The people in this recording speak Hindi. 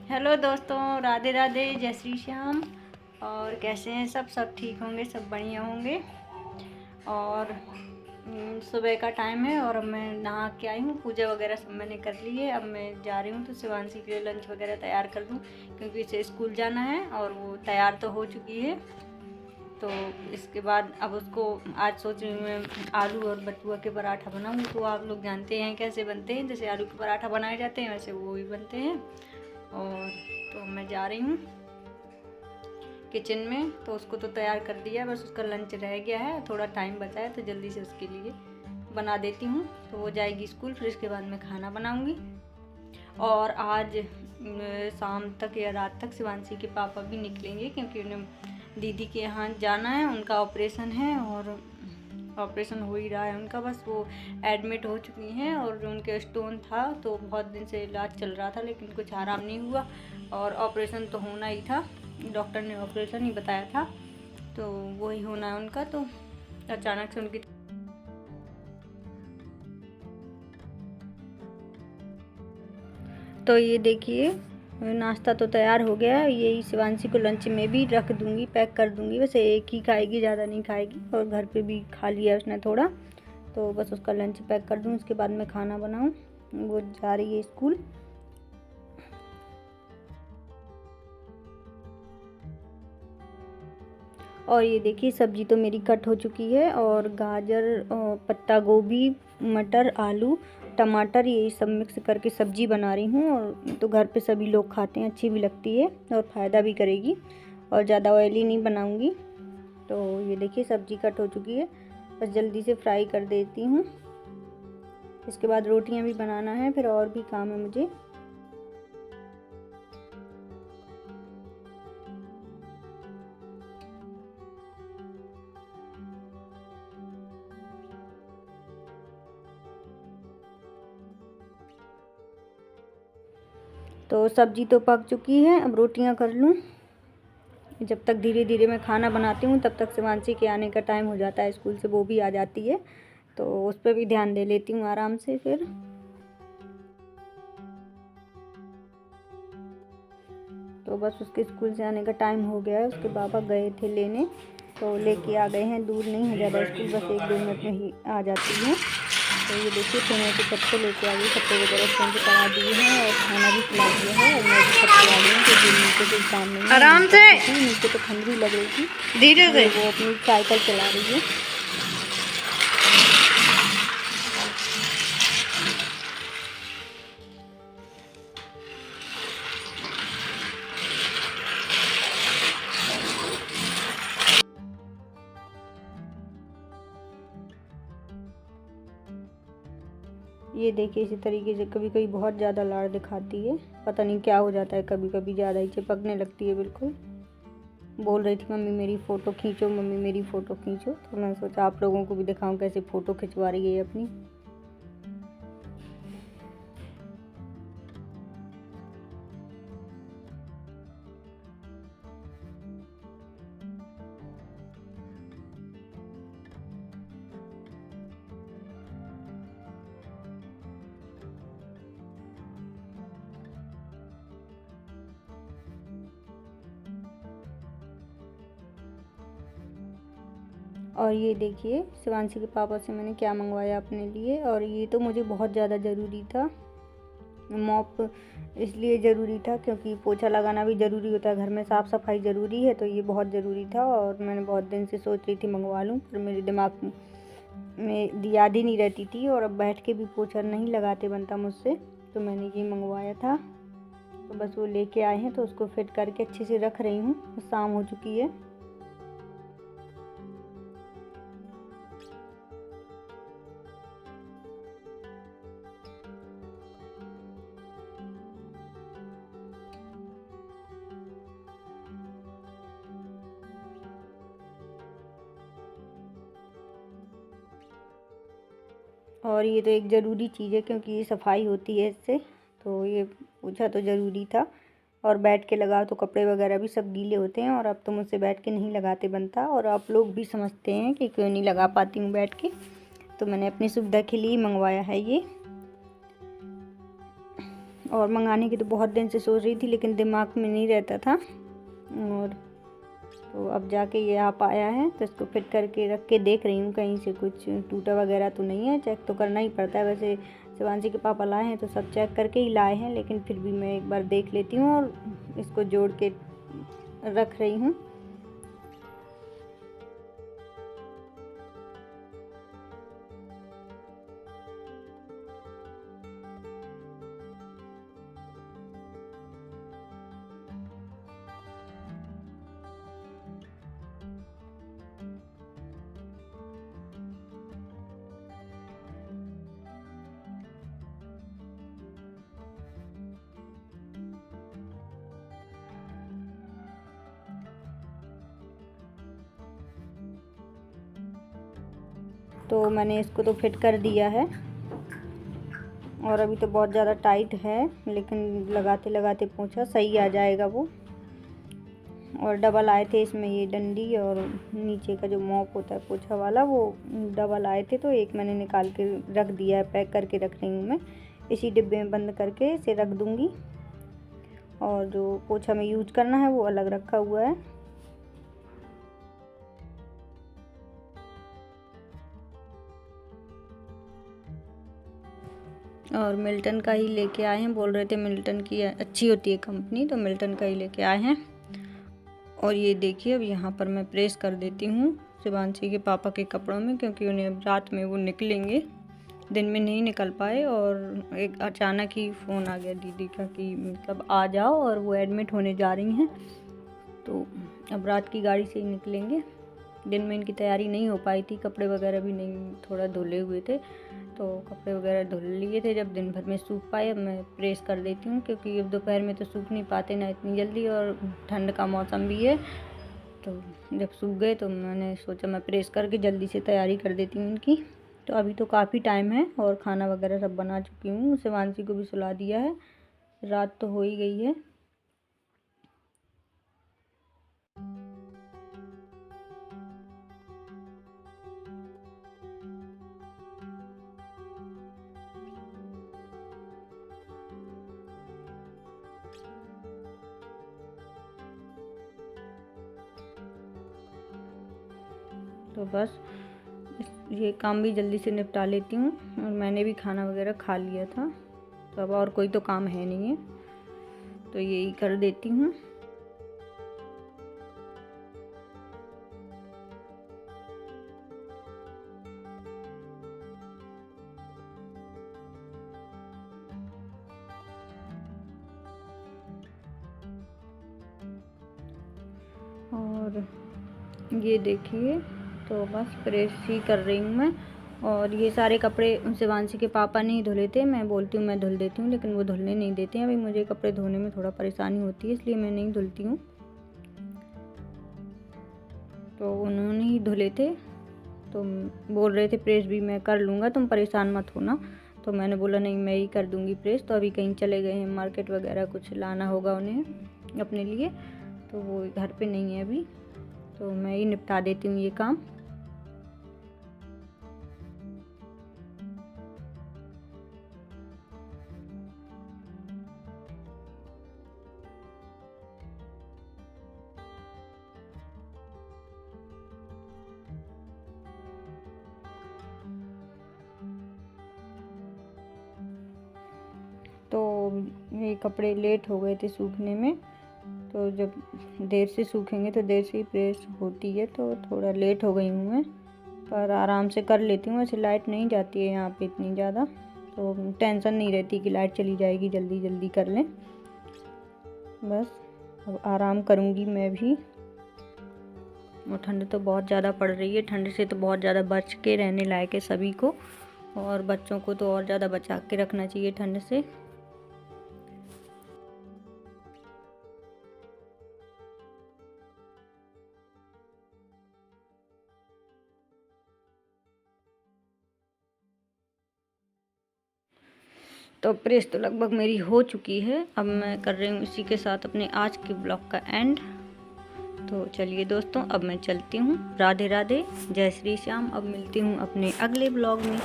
हेलो दोस्तों, राधे राधे, जय श्री श्याम। और कैसे हैं सब ठीक होंगे, सब बढ़िया होंगे। और सुबह का टाइम है और अब मैं नहा के आई हूँ, पूजा वगैरह सब मैंने कर ली है। अब मैं जा रही हूँ तो शिवांशी के लिए लंच वगैरह तैयार कर दूँ, क्योंकि इसे स्कूल जाना है और वो तैयार तो हो चुकी है। तो इसके बाद अब उसको आज सोच रही हूँ मैं आलू और बथुआ के पराठा बनाऊँ। तो आप लोग जानते हैं कैसे बनते हैं, जैसे आलू के पराठा बनाए जाते हैं वैसे वो भी बनते हैं। और तो मैं जा रही हूँ किचन में, तो उसको तो तैयार कर दिया, बस उसका लंच रह गया है, थोड़ा टाइम बचा है तो जल्दी से उसके लिए बना देती हूँ। तो वो जाएगी स्कूल, फिर इसके बाद मैं खाना बनाऊँगी। और आज शाम तक या रात तक शिवांशी के पापा भी निकलेंगे, क्योंकि उन्हें दीदी के यहाँ जाना है, उनका ऑपरेशन है। और ऑपरेशन हो ही रहा है उनका, बस वो एडमिट हो चुकी हैं। और जो उनके स्टोन था तो बहुत दिन से इलाज चल रहा था, लेकिन कुछ आराम नहीं हुआ और ऑपरेशन तो होना ही था, डॉक्टर ने ऑपरेशन ही बताया था, तो वही होना है उनका। तो अचानक से उनकी तो ये देखिए नाश्ता तो तैयार हो गया है। यही शिवांशी को लंच में भी रख दूंगी, पैक कर दूंगी। वैसे एक ही खाएगी, ज़्यादा नहीं खाएगी, और घर पे भी खा लिया उसने थोड़ा, तो बस उसका लंच पैक कर दूँ, उसके बाद मैं खाना बनाऊँ। वो जा रही है स्कूल। और ये देखिए सब्जी तो मेरी कट हो चुकी है, और गाजर, पत्ता गोभी, मटर, आलू, टमाटर, ये सब मिक्स करके सब्जी बना रही हूँ। और तो घर पे सभी लोग खाते हैं, अच्छी भी लगती है और फ़ायदा भी करेगी, और ज़्यादा ऑयली नहीं बनाऊँगी। तो ये देखिए सब्जी कट हो चुकी है, बस जल्दी से फ्राई कर देती हूँ। इसके बाद रोटियाँ भी बनाना है, फिर और भी काम है मुझे। तो सब्जी तो पक चुकी है, अब रोटियां कर लूँ। जब तक धीरे धीरे मैं खाना बनाती हूँ तब तक शिवांशी के आने का टाइम हो जाता है स्कूल से, वो भी आ जाती है, तो उस पर भी ध्यान दे लेती हूँ आराम से। फिर तो बस उसके स्कूल से आने का टाइम हो गया है, उसके पापा गए थे लेने, तो लेके आ गए हैं। दूर नहीं है ज़्यादा स्कूल, बस 1-2 मिनट में ही आ जाती हैं। तो ये देखिए सोने के छत लेके आ गई, छत्ते वगैरह चेंज करा दिए हैं और खाना भी खिला दिया है। और मैं भी छत पे आ गई हूँ, क्योंकि नीचे कोई काम नहीं है। आराम से, नीचे तो ठंडी लग रही थी, धीरे से वो अपनी साइकिल चला रही है। ये देखिए इसी तरीके से कभी कभी बहुत ज़्यादा लाड़ दिखाती है, पता नहीं क्या हो जाता है, कभी कभी ज़्यादा ही चिपकने लगती है बिल्कुल। बोल रही थी मम्मी मेरी फ़ोटो खींचो, मम्मी मेरी फ़ोटो खींचो, तो मैं सोचा आप लोगों को भी दिखाऊं कैसे फ़ोटो खिंचवा रही है अपनी। और ये देखिए शिवांशी के पापा से मैंने क्या मंगवाया अपने लिए, और ये तो मुझे बहुत ज़्यादा ज़रूरी था। मॉप इसलिए ज़रूरी था क्योंकि पोछा लगाना भी ज़रूरी होता है, घर में साफ़ सफाई ज़रूरी है, तो ये बहुत ज़रूरी था। और मैंने बहुत दिन से सोच रही थी मंगवा लूँ, पर मेरे दिमाग में याद ही नहीं रहती थी, और अब बैठ के भी पोछा नहीं लगाते बनता मुझसे, तो मैंने ये मंगवाया था। तो बस वो लेके आए हैं, तो उसको फिट करके अच्छे से रख रही हूँ, शाम हो चुकी है। और ये तो एक ज़रूरी चीज़ है, क्योंकि ये सफाई होती है इससे, तो ये पोछा तो ज़रूरी था। और बैठ के लगाओ तो कपड़े वगैरह भी सब गीले होते हैं, और अब तो मुझसे बैठ के नहीं लगाते बनता, और आप लोग भी समझते हैं कि क्यों नहीं लगा पाती हूँ बैठ के, तो मैंने अपनी सुविधा के लिए मंगवाया है ये। और मंगाने की तो बहुत दिन से सोच रही थी, लेकिन दिमाग में नहीं रहता था। और तो अब जाके ये आ पाया है, तो इसको फिट करके रख के देख रही हूँ कहीं से कुछ टूटा वगैरह तो नहीं है। चेक तो करना ही पड़ता है। वैसे शिवांशी के पापा लाए हैं तो सब चेक करके ही लाए हैं, लेकिन फिर भी मैं एक बार देख लेती हूँ और इसको जोड़ के रख रही हूँ। तो मैंने इसको तो फिट कर दिया है, और अभी तो बहुत ज़्यादा टाइट है, लेकिन लगाते लगाते पोंछा सही आ जाएगा वो। और डबल आए थे इसमें ये डंडी और नीचे का जो मॉप होता है पोछा वाला, वो डबल आए थे। तो एक मैंने निकाल के रख दिया है, पैक करके रख रही हूँ मैं। इसी डिब्बे में बंद करके इसे रख दूँगी, और जो पोछा में यूज करना है वो अलग रखा हुआ है। और मिल्टन का ही लेके आए हैं, बोल रहे थे मिल्टन की अच्छी होती है कंपनी, तो मिल्टन का ही लेके आए हैं। और ये देखिए, अब यहाँ पर मैं प्रेस कर देती हूँ शिवांशी के पापा के कपड़ों में, क्योंकि उन्हें अब रात में वो निकलेंगे, दिन में नहीं निकल पाए। और एक अचानक ही फ़ोन आ गया दीदी का कि मतलब आ जाओ, और वो एडमिट होने जा रही हैं, तो अब रात की गाड़ी से ही निकलेंगे। दिन में इनकी तैयारी नहीं हो पाई थी, कपड़े वगैरह भी नहीं थोड़ा धुले हुए थे, तो कपड़े वगैरह धुल लिए थे। जब दिन भर में सूख पाए, अब मैं प्रेस कर देती हूँ, क्योंकि अब दोपहर में तो सूख नहीं पाते ना इतनी जल्दी, और ठंड का मौसम भी है। तो जब सूख गए तो मैंने सोचा मैं प्रेस करके जल्दी से तैयारी कर देती हूँ इनकी। तो अभी तो काफ़ी टाइम है, और खाना वगैरह सब बना चुकी हूँ। शिवांशी को भी सुला दिया है, रात तो हो ही गई है। तो बस ये काम भी जल्दी से निपटा लेती हूँ, और मैंने भी खाना वगैरह खा लिया था, तो अब और कोई तो काम है नहीं है, तो यही कर देती हूँ। और ये देखिए, तो बस प्रेस ही कर रही हूँ मैं। और ये सारे कपड़े शिवांशी के पापा ने ही धुले थे। मैं बोलती हूँ मैं धुल देती हूँ, लेकिन वो धुलने नहीं देते हैं। अभी मुझे कपड़े धोने में थोड़ा परेशानी होती है, इसलिए मैं नहीं धुलती हूँ। तो उन्होंने ही धुले थे, तो बोल रहे थे प्रेस भी मैं कर लूँगा, तुम परेशान मत होना। तो मैंने बोला नहीं, मैं ही कर दूँगी प्रेस। तो अभी कहीं चले गए हैं, मार्केट वगैरह कुछ लाना होगा उन्हें अपने लिए, तो वो घर पे नहीं है अभी, तो मैं ही निपटा देती हूँ ये काम। तो ये कपड़े लेट हो गए थे सूखने में, तो जब देर से सूखेंगे तो देर से ही प्रेस होती है, तो थोड़ा लेट हो गई हूँ मैं, पर आराम से कर लेती हूँ। वैसे लाइट नहीं जाती है यहाँ पे इतनी ज़्यादा, तो टेंशन नहीं रहती कि लाइट चली जाएगी, जल्दी जल्दी कर लें। बस अब आराम करूँगी मैं भी। और ठंड तो बहुत ज़्यादा पड़ रही है, ठंड से तो बहुत ज़्यादा बच के रहने लायक है सभी को, और बच्चों को तो और ज़्यादा बचा के रखना चाहिए ठंड से। तो प्रेस तो लगभग मेरी हो चुकी है। अब मैं कर रही हूँ इसी के साथ अपने आज के ब्लॉग का एंड। तो चलिए दोस्तों, अब मैं चलती हूँ। राधे राधे, जय श्री श्याम। अब मिलती हूँ अपने अगले ब्लॉग में।